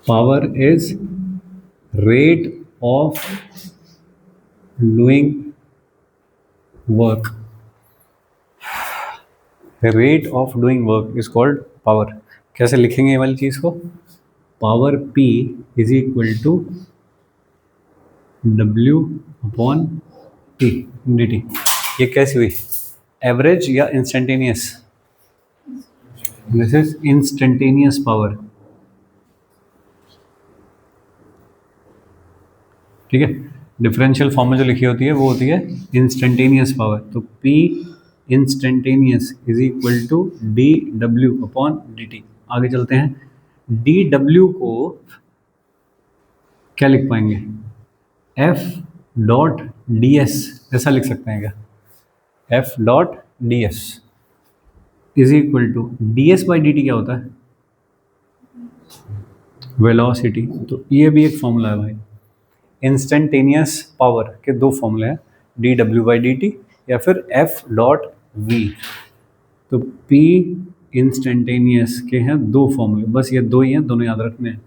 Power is rate of doing work. Rate of doing work is called power. कैसे लिखेंगे ये वाली चीज़ को? Power P is equal to W upon T dt. ये कैसी हुई? एवरेज या instantaneous? This is instantaneous power. ठीक है, डिफरेंशियल फॉर्म में जो लिखी होती है वो होती है इंस्टेंटेनियस पावर. तो P instantaneous is equal to D W upon D T. आगे चलते हैं. डी डब्ल्यू को क्या लिख पाएंगे? एफ डॉट डी एस ऐसा लिख सकते हैं क्या? F dot D S is equal to D S by D T. क्या होता है? वेलोसिटी. तो ये भी एक फॉर्मूला है भाई. इंस्टेंटेनियस पावर के दो फॉर्मूले हैं, D W by D T या फिर एफ डॉट वी. तो पी इंस्टेंटेनियस के हैं दो फॉर्मूले, बस ये दो ही हैं, दोनों याद रखने हैं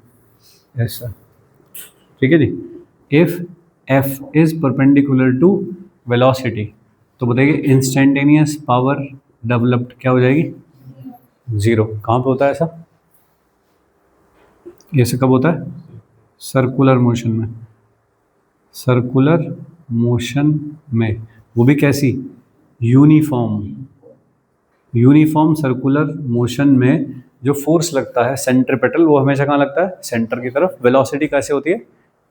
ऐसा. ठीक है जी. If F is perpendicular to velocity तो बताइए इंस्टेंटेनियस पावर डेवलप्ड क्या हो जाएगी? जीरो. कहाँ पे होता है ऐसा? ये से कब होता है? सर्कुलर मोशन में. सर्कुलर मोशन में, वो भी कैसी? यूनिफॉर्म. यूनिफॉर्म सर्कुलर मोशन में जो फोर्स लगता है सेंट्रीपेटल, वो हमेशा कहाँ लगता है? सेंटर की तरफ. वेलोसिटी कैसे होती है?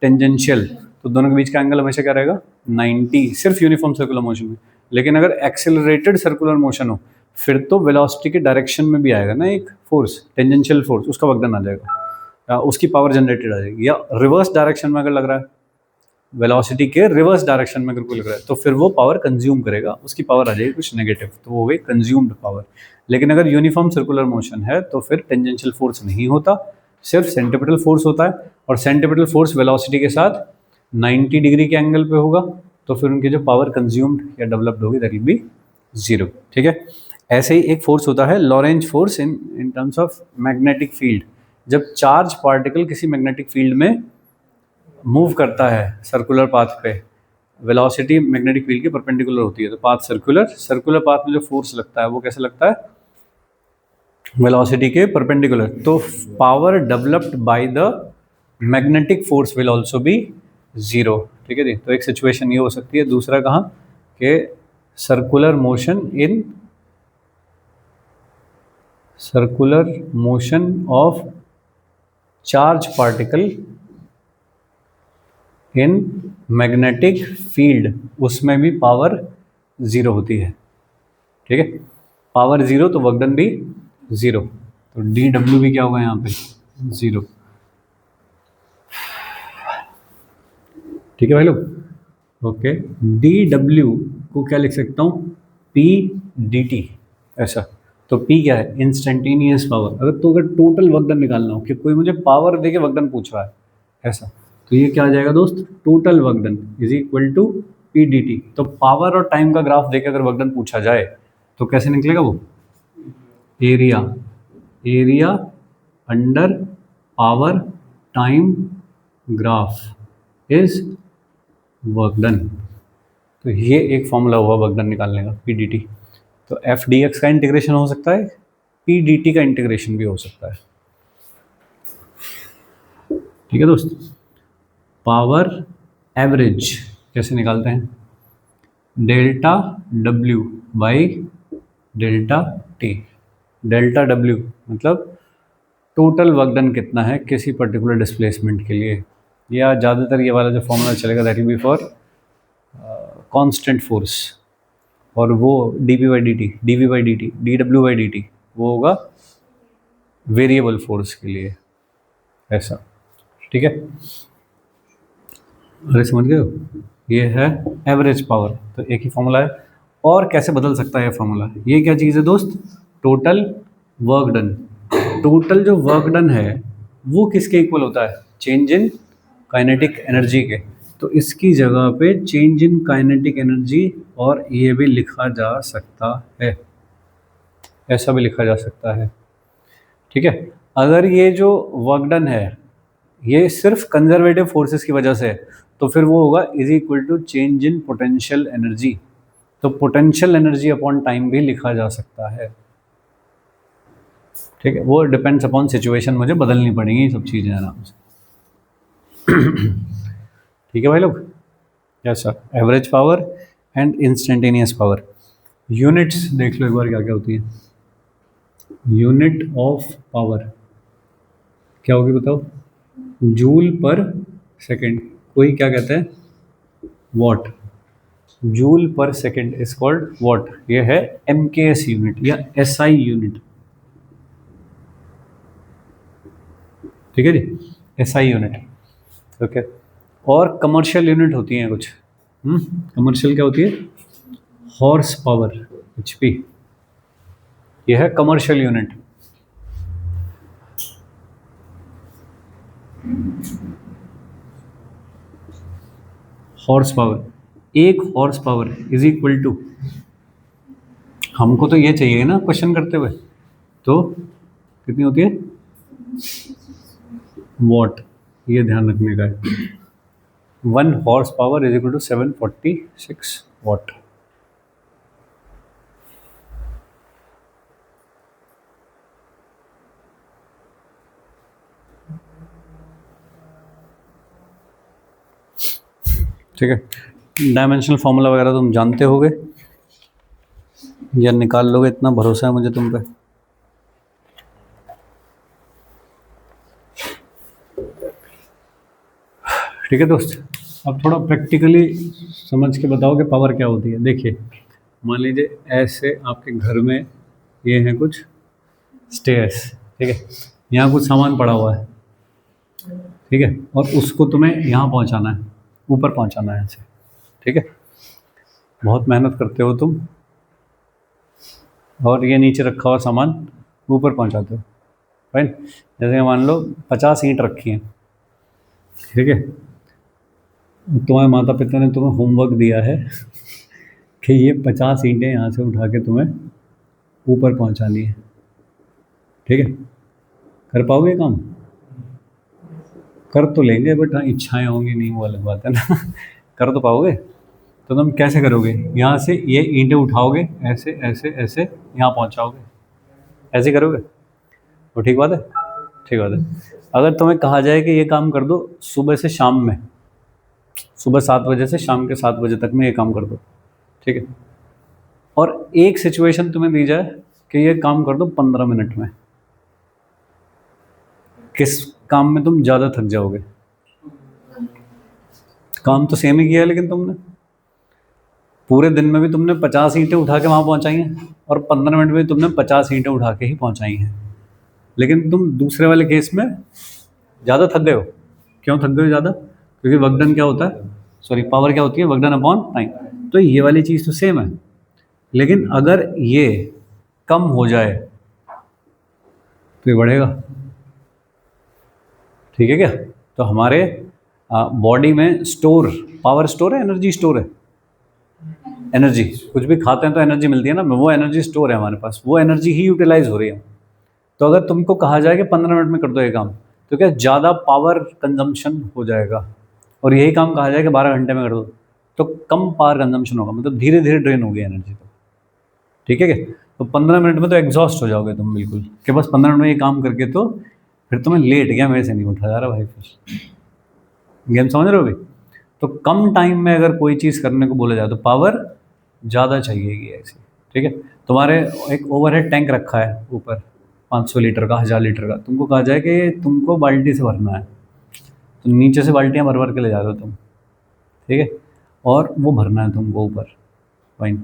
टेंजेंशियल. तो दोनों के बीच का एंगल हमेशा क्या रहेगा? 90. सिर्फ यूनिफॉर्म सर्कुलर मोशन में. लेकिन अगर एक्सेलरेटेड सर्कुलर मोशन हो फिर तो वेलोसिटी के डायरेक्शन में भी आएगा ना एक फोर्स, टेंजेंशियल फोर्स, उसका वर्कडन आ जाएगा, उसकी पावर जनरेटेड आ जाएगी. या रिवर्स डायरेक्शन में अगर लग रहा है, वेलोसिटी के रिवर्स डायरेक्शन में अगर कोई लग रहा है तो फिर वो पावर कंज्यूम करेगा, उसकी पावर आ जाएगी कुछ नेगेटिव, तो वो हो गई कंज्यूम्ड पावर. लेकिन अगर यूनिफॉर्म सर्कुलर मोशन है तो फिर टेंजेंशियल फोर्स नहीं होता, सिर्फ सेंट्रीपिटल फोर्स होता है. और सेंट्रीपिटल फोर्स वेलोसिटी के साथ 90 डिग्री के एंगल पे होगा, तो फिर उनकी जो पावर कंज्यूम्ड या डेवलप्ड होगी दैट विल बी जीरो. ठीक है. ऐसे ही एक फोर्स होता है Lorentz force in terms of magnetic field. जब चार्ज पार्टिकल किसी मैग्नेटिक फील्ड में मूव करता है सर्कुलर पाथ पे, वेलोसिटी मैग्नेटिक फील्ड के परपेंडिकुलर होती है, तो पाथ सर्कुलर. सर्कुलर पाथ में जो फोर्स लगता है वो कैसे लगता है? वेलोसिटी के परपेंडिकुलर. तो power developed by the magnetic force will also be zero. ठीक है जी. तो एक सिचुएशन ये हो सकती है. दूसरा कहाँ कि circular motion of charge particle in magnetic field, उसमें भी पावर जीरो होती है. ठीक है. पावर जीरो तो वर्कडन भी जीरो. तो डी डब्ल्यू भी क्या होगा यहाँ पे? जीरो. ठीक है भाई लोग. ओके. डी डब्ल्यू को क्या लिख सकता हूँ? पी डी टी ऐसा. तो पी क्या है? Instantaneous power. अगर टोटल वर्कडन निकालना हो कि कोई मुझे पावर दे के वर्कडन पूछ रहा है ऐसा, तो ये क्या आ जाएगा दोस्त? Total work done is equal to P D T. तो पावर और टाइम का ग्राफ देके अगर वर्कडन पूछा जाए तो कैसे निकलेगा वो? Area under power time graph is work done. तो ये एक फॉर्मूला हुआ वर्कडन निकालने का, पी डी टी. तो एफ डी एक्स का इंटीग्रेशन हो सकता है, पी डी टी का इंटीग्रेशन भी हो सकता है. ठीक है दोस्त. पावर एवरेज कैसे निकालते हैं? Delta W by delta T. Delta W मतलब टोटल वर्कडन कितना है किसी पर्टिकुलर डिस्प्लेसमेंट के लिए, या ज़्यादातर ये वाला जो फॉर्मूला चलेगा that will be for constant force, और वो D P by D T, D V by D T, D W by D T वो होगा वेरिएबल फोर्स के लिए ऐसा. ठीक है. अरे समझ गए हो? ये है एवरेज पावर. तो एक ही फॉर्मूला है. और कैसे बदल सकता है ये फॉर्मूला? ये क्या चीज़ है दोस्त? Total work done. टोटल जो वर्क डन है वो किसके इक्वल होता है? चेंज इन काइनेटिक एनर्जी के. तो इसकी जगह पे चेंज इन काइनेटिक एनर्जी और ये भी लिखा जा सकता है, ऐसा भी लिखा जा सकता है। ठीक है, अगर ये जो वर्क डन है ये सिर्फ कंजर्वेटिव फोर्सेस की वजह से है तो फिर वो होगा is equal to change in potential energy. तो पोटेंशियल एनर्जी अपॉन टाइम भी लिखा जा सकता है। ठीक है, वो डिपेंड्स अपॉन सिचुएशन, मुझे बदलनी पड़ेंगी ये सब चीज़ें आराम से। ठीक है भाई लोग, yes sir. Average power and instantaneous power, units देख लो एक बार क्या क्या होती है। यूनिट ऑफ पावर क्या होगी बताओ? जूल पर सेकेंड, कोई क्या कहते हैं वॉट। जूल पर सेकेंड इज कॉल्ड वॉट, ये है MKS यूनिट या SI यूनिट। ठीक है जी, SI यूनिट। ओके, और कमर्शियल यूनिट होती हैं कुछ। कमर्शियल क्या होती है? हॉर्स पावर, HP, ये है कमर्शियल यूनिट। हॉर्स पावर, एक horse power is equal to, हमको तो ये चाहिए ना क्वेश्चन करते हुए, तो कितनी होती है? वॉट, ये ध्यान रखने का है। 1 horse power is equal to 746 watt. ठीक है, डायमेंशनल फॉर्मूला वगैरह तुम जानते होगे या निकाल लोगे, इतना भरोसा है मुझे तुम पे। ठीक है दोस्त, अब थोड़ा प्रैक्टिकली समझ के बताओ कि पावर क्या होती है। देखिए, मान लीजिए ऐसे आपके घर में ये हैं कुछ स्टेयर्स, ठीक है, यहाँ कुछ सामान पड़ा हुआ है, ठीक है, और उसको तुम्हें यहाँ पहुँचाना है, ऊपर पहुँचाना है ऐसे। ठीक है, बहुत मेहनत करते हो तुम और ये नीचे रखा हुआ सामान ऊपर पहुँचाते हो, राइट। जैसे मान लो 50 ईंट रखी हैं, ठीक है, तुम्हारे माता पिता ने तुम्हें होमवर्क दिया है कि ये 50 ईंटें यहाँ से उठा के तुम्हें ऊपर पहुँचानी है। ठीक है, कर पाओगे काम? कर तो लेंगे, बट हाँ इच्छाएं होंगी नहीं, वो अलग बात है ना। कर तो पाओगे? तो तुम कैसे करोगे? यहाँ से ये ईंटें उठाओगे, ऐसे ऐसे ऐसे यहाँ पहुँचाओगे, ऐसे करोगे? वो ठीक बात है, ठीक बात है। अगर तुम्हें कहा जाए कि ये काम कर दो सुबह से शाम में, सुबह 7 बजे से शाम के 7 बजे तक में ये काम कर दो, ठीक है, और एक सिचुएशन तुम्हें दी जाए कि ये काम कर दो 15 मिनट में, किस काम में तुम ज़्यादा थक जाओगे? काम तो सेम ही किया है, लेकिन तुमने पूरे दिन में भी तुमने 50 ईंटें उठा के वहाँ पहुँचाई हैं और 15 मिनट में तुमने 50 ईंटें उठा के ही पहुँचाई हैं, लेकिन तुम दूसरे वाले केस में ज़्यादा थक गए हो। क्यों थक गए हो ज़्यादा? क्योंकि वर्क डन क्या होता है, सॉरी पावर क्या होती है, वर्क डन अपॉन टाइम। तो ये वाली चीज़ तो सेम है, लेकिन अगर ये कम हो जाए तो ये बढ़ेगा। ठीक है क्या? तो हमारे बॉडी में स्टोर, पावर स्टोर है, एनर्जी स्टोर है। एनर्जी, कुछ भी खाते हैं तो एनर्जी मिलती है ना, वो एनर्जी स्टोर है हमारे पास, वो एनर्जी ही यूटिलाइज हो रही है। तो अगर तुमको कहा जाए कि 15 मिनट में कर दो ये काम, तो क्या ज़्यादा पावर कंजम्पशन हो जाएगा, और यही काम कहा जाए कि 12 घंटे में कर दो तो कम पावर कंजम्पशन होगा, मतलब धीरे धीरे ड्रेन होगी एनर्जी। तो ठीक है क्या? तो 15 मिनट में तो एग्जॉस्ट हो जाओगे तुम बिल्कुल, कि बस 15 मिनट में ये काम करके तो फिर तुम्हें लेट गया, मेरे से नहीं उठा जा रहा भाई, फिर गेम समझ रहे हो भाई? तो कम टाइम में अगर कोई चीज़ करने को बोला जाए तो पावर ज़्यादा चाहिएगी ऐसी। ठीक है, तुम्हारे एक ओवरहेड टैंक रखा है ऊपर 500 लीटर का, 1000 लीटर का, तुमको कहा जाए कि तुमको बाल्टी से भरना है, तो नीचे से बाल्टियाँ भर भर के ले जा रहे हो तुम, ठीक है, और वो भरना है तुमको ऊपर, फाइन।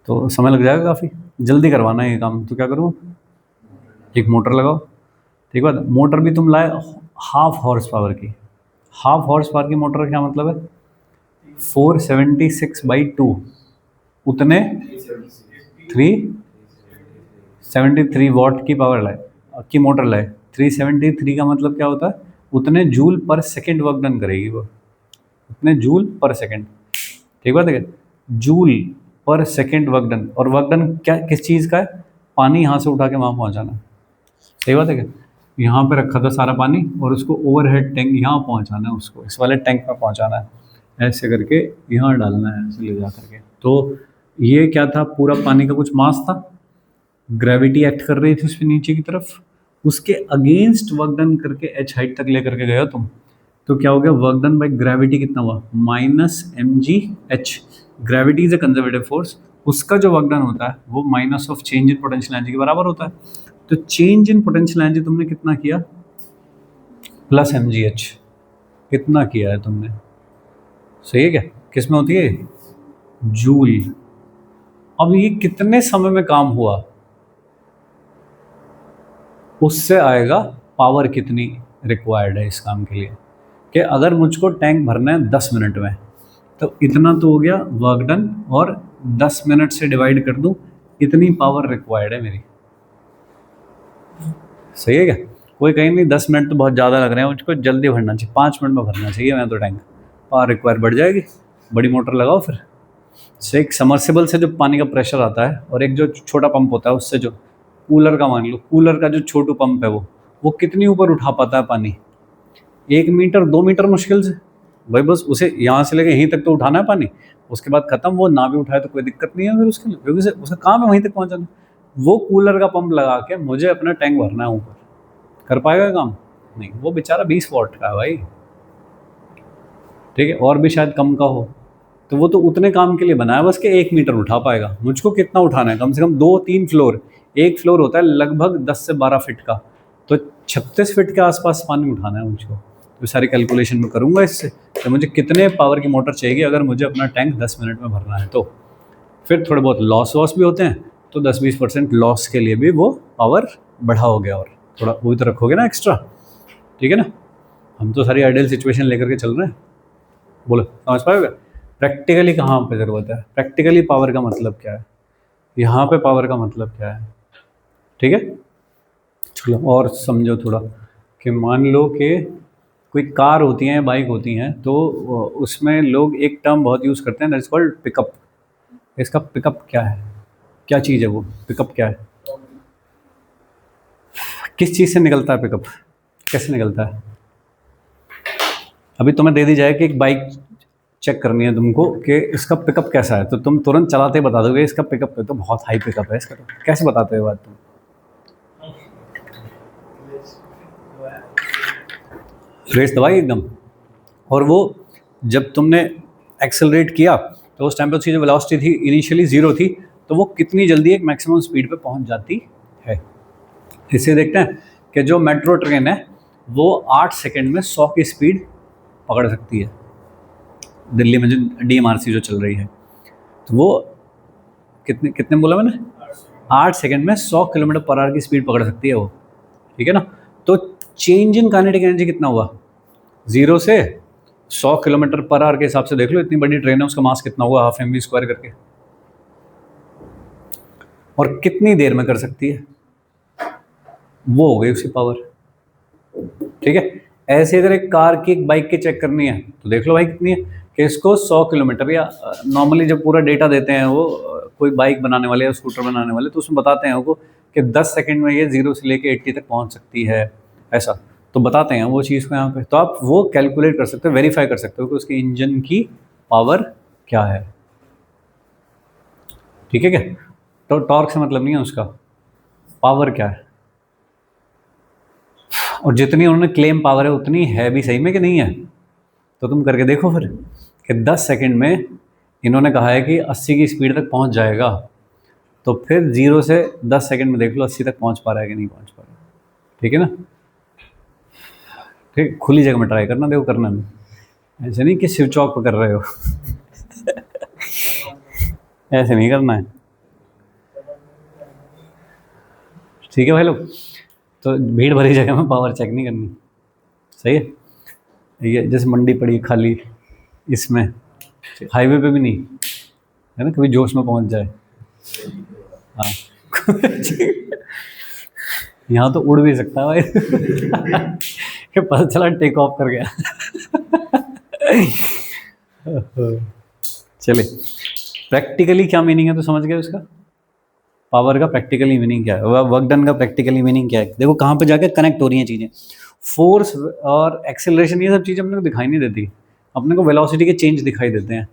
तो समय लग जाएगा काफ़ी, जल्दी करवाना है ये काम, तो क्या करूँ, एक मोटर लगाओ। ठीक बात, मोटर भी तुम लाए हाफ हॉर्स पावर की, हाफ हॉर्स पावर की मोटर का क्या मतलब है, 476/2 उतने 373 वॉट की पावर लाए, की मोटर लाए। 373 का मतलब क्या होता है, उतने जूल पर सेकेंड वर्क डन करेगी वो। कितने जूल पर सेकेंड, ठीक बात है, जूल पर सेकेंड वर्क डन। और वर्क डन क्या किस चीज़ का है, पानी यहाँ से उठा के वहाँ पहुँचाना, सही बात है क्या, यहाँ पे रखा था सारा पानी और उसको ओवरहेड टैंक यहाँ पहुँचाना है, उसको इस वाले टैंक में पहुँचाना है, ऐसे करके यहाँ डालना है ऐसे ले जा करके। तो ये क्या था, पूरा पानी का कुछ मास था, ग्रेविटी एक्ट कर रही थी उस पर नीचे की तरफ, उसके अगेंस्ट वर्क डन करके एच हाइट तक ले करके गए हो तुम, तो क्या हो गया, वर्क डन बाई ग्रेविटी कितना हुआ, -mgh। Gravity is a conservative force, उसका जो वर्क डन होता है वो minus of change in potential energy के बराबर होता है। तो चेंज इन पोटेंशियल एनर्जी तुमने कितना किया, प्लस mgh, कितना किया है तुमने, सही है क्या, किस में होती है, जूल। अब ये कितने समय में काम हुआ, उससे आएगा पावर कितनी रिक्वायर्ड है इस काम के लिए, कि अगर मुझको टैंक भरना है 10 मिनट में, तो इतना तो हो गया वर्क डन, और 10 मिनट से डिवाइड कर दूं, इतनी पावर रिक्वायर्ड है मेरी, सही है क्या। कोई कहीं नहीं 10 मिनट तो बहुत ज़्यादा लग रहे हैं, मुझको जल्दी भरना चाहिए, 5 मिनट में भरना चाहिए मैं तो टैंक, पावर रिक्वायर बढ़ जाएगी, बड़ी मोटर लगाओ फिर से। एक समर्सिबल से जो पानी का प्रेशर आता है, और एक जो छोटा पंप होता है उससे, जो कूलर का मान लो, कूलर का जो छोटू पंप है वो कितनी ऊपर उठा पाता है पानी, 1 मीटर 2 मीटर मुश्किल से भाई, बस उसे यहाँ से लेके यहीं तक तो उठाना है पानी, उसके बाद खत्म, वो ना भी उठाए तो कोई दिक्कत नहीं है फिर उसके लिए, क्योंकि उसका काम है वहीं तक पहुँचाना। वो कूलर का पंप लगा के मुझे अपना टैंक भरना है ऊपर, कर पाएगा काम, नहीं, वो बेचारा 20 वॉट का है भाई, ठीक है, और भी शायद कम का हो, तो वो तो उतने काम के लिए बना है बस कि 1 मीटर उठा पाएगा, मुझको कितना उठाना है, कम से कम 2-3 फ्लोर, एक फ्लोर होता है लगभग 10 से 12 फीट का, तो 36 फीट के आसपास पानी उठाना है मुझको। तो सारी कैलकुलेशन में करूँगा इससे, तो मुझे कितने पावर की मोटर चाहिए अगर मुझे अपना टैंक 10 मिनट में भरना है। तो फिर थोड़े बहुत लॉस वॉस भी होते हैं, तो 10-20% लॉस के लिए भी वो पावर बढ़ा हो गया, और थोड़ा वो तो रखोगे ना एक्स्ट्रा, ठीक है ना। हम तो सारी आइडियल सिचुएशन लेकर के चल रहे हैं, बोलो समझ पाओगे। प्रैक्टिकली कहाँ पे ज़रूरत है, प्रैक्टिकली पावर का मतलब क्या है, यहाँ पे पावर का मतलब क्या है, ठीक है। चलो और समझो थोड़ा, कि मान लो कि कोई कार होती हैं, बाइक होती हैं, तो उसमें लोग एक टर्म बहुत यूज़ करते हैं, दैट इज कॉल्ड पिकअप। इसका पिकअप क्या है, क्या चीज़ है वो, पिकअप क्या है, किस चीज़ से निकलता है पिकअप, कैसे निकलता है। अभी तुम्हें दे दी जाए कि एक बाइक चेक करनी है तुमको कि इसका पिकअप कैसा है, तो तुम तुरंत चलाते ही बता दोगे इसका पिकअप तो बहुत हाई पिकअप है इसका, तो कैसे बताते हो बात तुम, रेस दबाई एकदम, और वो जब तुमने एक्सेलरेट किया तो उस टाइम पर उसकी जो वेलोसिटी थी इनिशियली 0 थी, तो वो कितनी जल्दी एक मैक्सिमम स्पीड पे पहुंच जाती है। इससे देखते हैं कि जो मेट्रो ट्रेन है वो 8 सेकंड में 100 की स्पीड पकड़ सकती है, दिल्ली में जो DMRC जो चल रही है, तो वो कितने कितने बोला मैंने, 8 सेकंड में 100 किलोमीटर पर आवर की स्पीड पकड़ सकती है वो, ठीक है ना। तो चेंज इन काइनेटिक एनर्जी कितना हुआ, 0 से 100 किलोमीटर पर आवर के हिसाब से देख लो, इतनी बड़ी ट्रेन है, उसका मास कितना हुआ, ½ mv² करके, और कितनी देर में कर सकती है, वो हो गई उसकी पावर, ठीक है। ऐसे अगर एक कार की, एक बाइक की चेक करनी है तो देख लो भाई कितनी है, कि इसको 100 किलोमीटर, या नॉर्मली जब पूरा डेटा देते हैं वो कोई बाइक बनाने वाले या स्कूटर बनाने वाले, तो उसमें बताते हैं वो कि 10 सेकंड में ये 0 से लेके 80 तक पहुंच सकती है, ऐसा तो बताते हैं वो चीज़ को यहाँ पे, तो आप वो कैलकुलेट कर सकते हो, वेरीफाई कर सकते हो कि उसके इंजन की पावर क्या है, ठीक है क्या। तो टॉर्क से मतलब नहीं है उसका, पावर क्या है, और जितनी उन्होंने क्लेम पावर है उतनी है भी सही में कि नहीं है, तो तुम करके देखो फिर, कि 10 सेकंड में इन्होंने कहा है कि 80 की स्पीड तक पहुंच जाएगा, तो फिर 0 से 10 सेकंड में देख लो 80 तक पहुंच पा रहा है कि नहीं पहुंच पा रहा है, ठीक है ना। ठीक, खुली जगह में ट्राई करना, देखो करना में, ऐसे नहीं कि शिव चौक पर कर रहे हो ऐसे नहीं करना है, ठीक है भाई लोग। तो भीड़ भरी जगह में पावर चेक नहीं करनी, सही है। ये जैसे मंडी पड़ी खाली, इसमें हाईवे पे भी नहीं है ना, कभी जोश में पहुंच जाए, हाँ यहाँ तो उड़ भी सकता है भाई कि पता चला टेक ऑफ कर गया चले, प्रैक्टिकली क्या मीनिंग है तो समझ गए उसका? पावर का प्रैक्टिकली मीनिंग क्या है, वर्क डन का प्रैक्टिकली मीनिंग क्या है? देखो कहाँ पे जाके कनेक्ट हो रही हैं चीज़ें। फोर्स और एक्सेलरेशन ये सब चीज़ें अपने को दिखाई नहीं देती, अपने को वेलोसिटी के चेंज दिखाई देते हैं,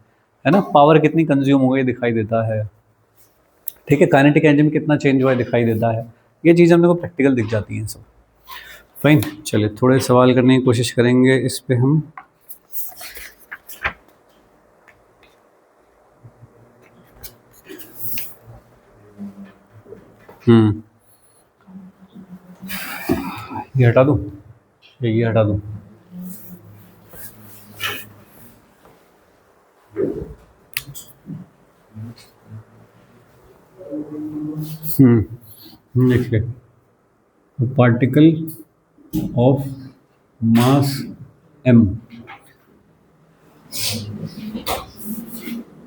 है ना? पावर कितनी कंज्यूम हो गई दिखाई देता है, ठीक है? काइनेटिक एनर्जी में कितना चेंज हुआ है दिखाई देता है। ये चीज़ें अपने को प्रैक्टिकल दिख जाती हैं सब। फाइन, चलिए थोड़े सवाल करने की कोशिश करेंगे इस पे हम। ये हटा दूँ, ये हटा दूँ। देखिए, particle of mass m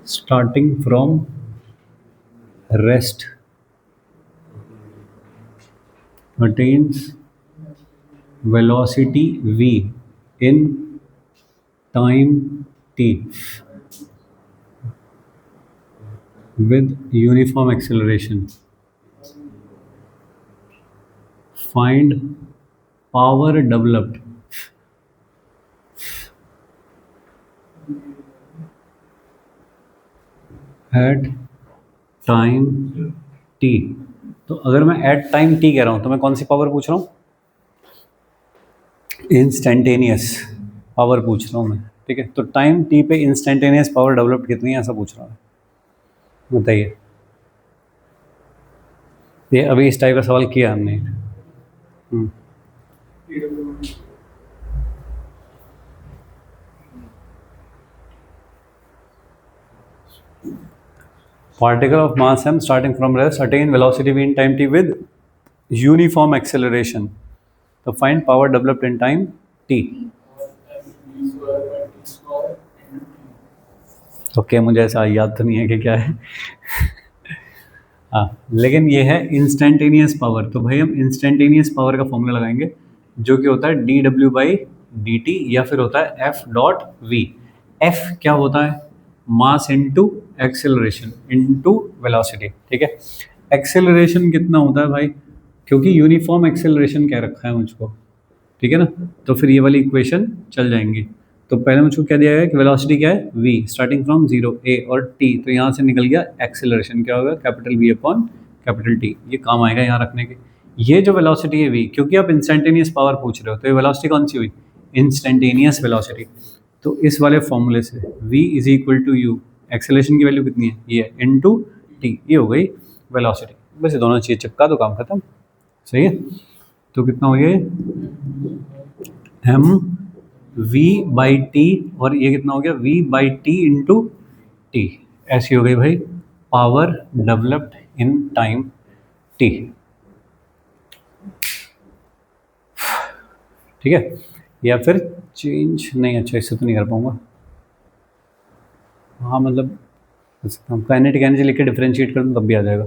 starting from rest attains velocity v in time t with uniform acceleration. Find power developed at time t। तो अगर मैं एट टाइम t कह रहा हूं तो मैं कौन सी पावर पूछ रहा हूं? इंस्टेंटेनियस पावर पूछ रहा हूं मैं, ठीक है? तो टाइम t पे इंस्टेंटेनियस पावर डेवलप्ड कितनी है ऐसा पूछ रहा हूं, बताइए। ये अभी इस टाइप का सवाल किया हमने। Particle of mass m starting from rest attain velocity v in time t with uniform acceleration. तो find power developed in time t। Okay, मुझे ऐसा याद तो नहीं है कि क्या है। हाँ, लेकिन ये है इंस्टेंटेनियस पावर। तो भाई हम इंस्टेंटेनियस पावर का फॉर्मूला लगाएंगे जो कि होता है D W by D T, या फिर होता है एफ डॉट वी। एफ क्या होता है? Mass into acceleration into velocity, ठीक है? एक्सेलरेशन कितना होता है भाई? क्योंकि यूनिफॉर्म एक्सेलरेशन क्या रखा है मुझको, ठीक है ना? तो फिर ये वाली इक्वेशन चल जाएंगी। तो पहले मुझको क्या दिया गया कि वेलोसिटी क्या है? v स्टार्टिंग फ्रॉम जीरो ए और t, तो यहाँ से निकल गया एक्सेलरेशन क्या होगा? Capital V upon capital T। ये काम आएगा यहाँ रखने के। ये जो वेलोसिटी है v, क्योंकि आप इंस्टेंटेनियस पावर पूछ रहे हो तो ये वेलोसिटी कौन सी हुई? Instantaneous velocity. तो इस वाले फॉर्मूले से v is equal to u, acceleration की वैल्यू कितनी है? ये इनटू t, ये हो गई वेलोसिटी। बस ये दोनों चीज़ चिपका दो, काम खत्म। सही है? तो कितना हो गया? एम वी बाई टी, और ये कितना हो गया? V by t into t. ऐसी हो गई भाई power developed in time t, ठीक है? या फिर चेंज नहीं, अच्छा इससे तो नहीं कर पाऊंगा। हाँ मतलब काइनेटिक एनर्जी लिख के डिफरेंशिएट कर दूँ तब भी आ जाएगा।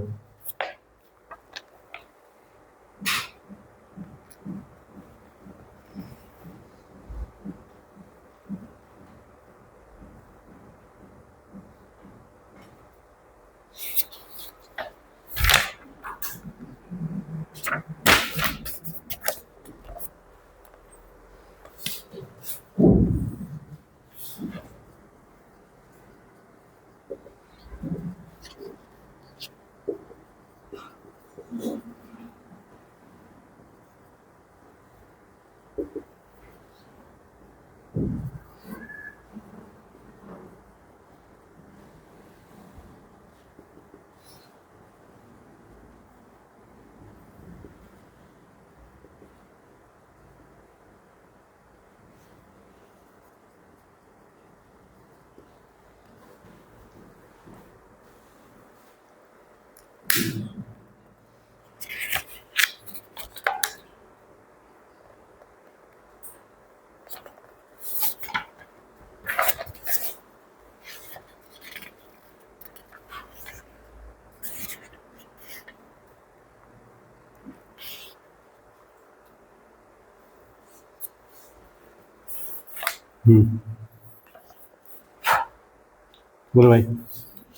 बोलो भाई।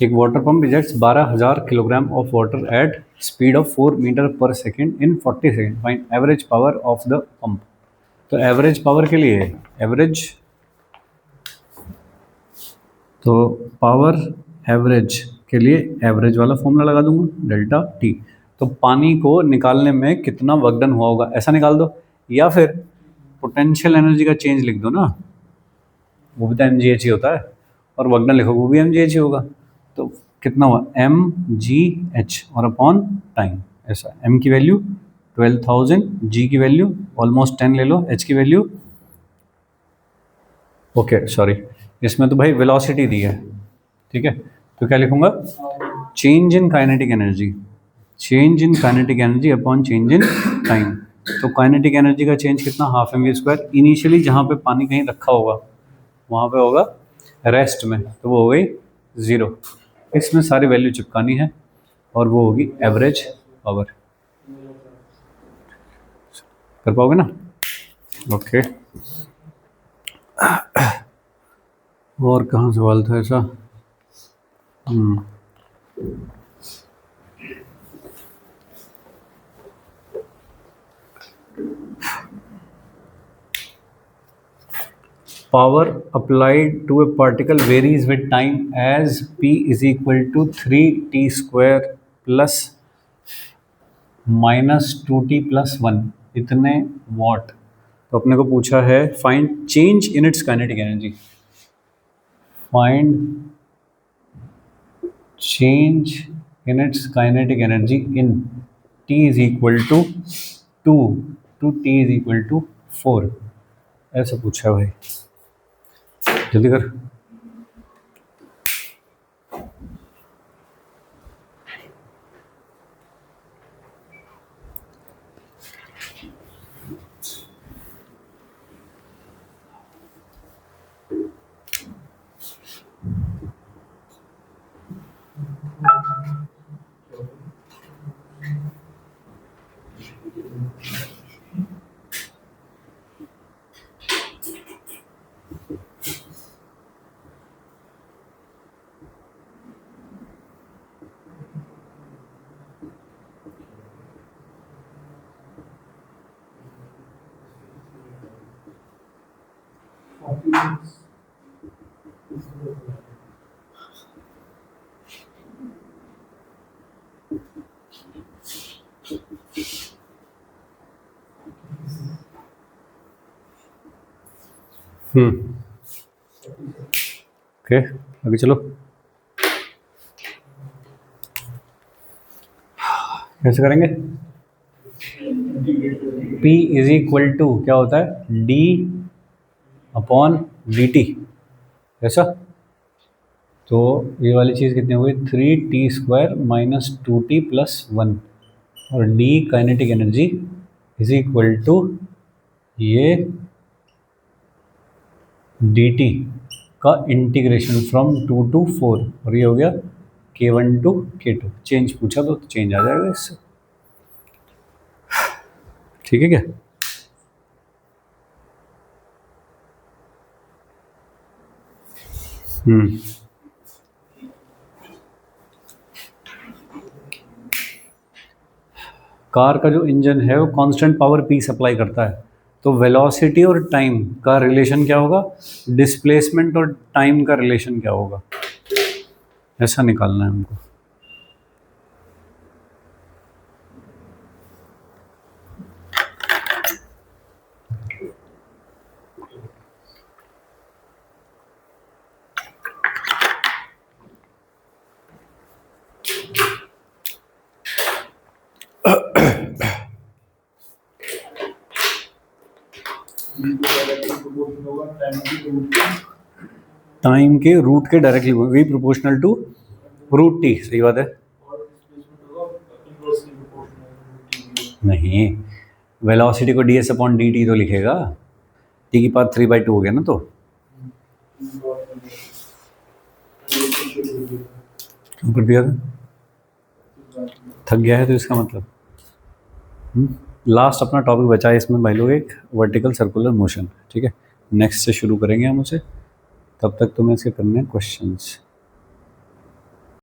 एक water pump rejects 12,000 kilogram of water at speed of 4 metre per second in 40 second, find average power of the pump. तो एवरेज पावर के लिए एवरेज, तो पावर एवरेज के लिए एवरेज वाला फॉर्मूला लगा दूंगा, डेल्टा टी। तो पानी को निकालने में कितना वर्क डन हुआ होगा ऐसा निकाल दो, या फिर पोटेंशियल एनर्जी का चेंज लिख दो ना, वो भी तो एम जी एच ही होता है, और वर्क डन लिखोगे वो भी एम जी एच ही होगा। तो कितना हुआ, एम जी एच और अपॉन टाइम, ऐसा। एम की वैल्यू 12,000, जी की वैल्यू ऑलमोस्ट 10 ले लो, एच की वैल्यू, ओके सॉरी, इसमें तो भाई वेलोसिटी दी है, ठीक है। तो क्या लिखूंगा, change in kinetic energy, change in kinetic energy upon change in time. तो काइनेटिक एनर्जी का चेंज कितना, half m v square. Initially जहाँ पे पानी कहीं रखा होगा वहाँ पे होगा रेस्ट में, तो वो हो गई 0। इसमें सारी वैल्यू चिपकानी है और वो होगी एवरेज पावर। कर पाओगे ना, ओके। और कहाँ सवाल था ऐसा, power applied to a particle varies with time as P is equal to 3t square plus minus 2t plus 1 इतने वॉट। तो अपने को पूछा है find change in its kinetic energy, find change in its kinetic energy in t is equal to 2 to t is equal to 4, ऐसा पूछा है भाई, जल्दी कर। ओके आगे चलो, कैसे करेंगे। P इज इक्वल टू क्या होता है, D अपॉन डी टी, ऐसा। तो ये वाली चीज़ कितनी हो गई, 3t square minus 2t plus 1, और D kinetic energy is equal to ये dt का इंटीग्रेशन फ्रॉम 2 to 4, और ये हो गया k1 to k2। चेंज पूछा तो चेंज आ जाएगा इससे, ठीक है क्या। कार का जो इंजन है वो कांस्टेंट पावर P सप्लाई करता है, तो वेलोसिटी और टाइम का रिलेशन क्या होगा, डिस्प्लेसमेंट और टाइम का रिलेशन क्या होगा, ऐसा निकालना है हमको। टाइम के रूट के directly v proportional to root t, सही बात है। नहीं, वेलोसिटी को d s upon D T तो लिखेगा, टी की पावर 3/2 हो गया ना, तो कर दिया था, थक गया है तो इसका मतलब। लास्ट अपना टॉपिक बचा है इसमें भाई लोग, एक वर्टिकल सर्कुलर मोशन, ठीक है। नेक्स्ट से शुरू करेंगे हम उसे, तब तक तुम्हें इसके करने हैं क्वेश्चंस।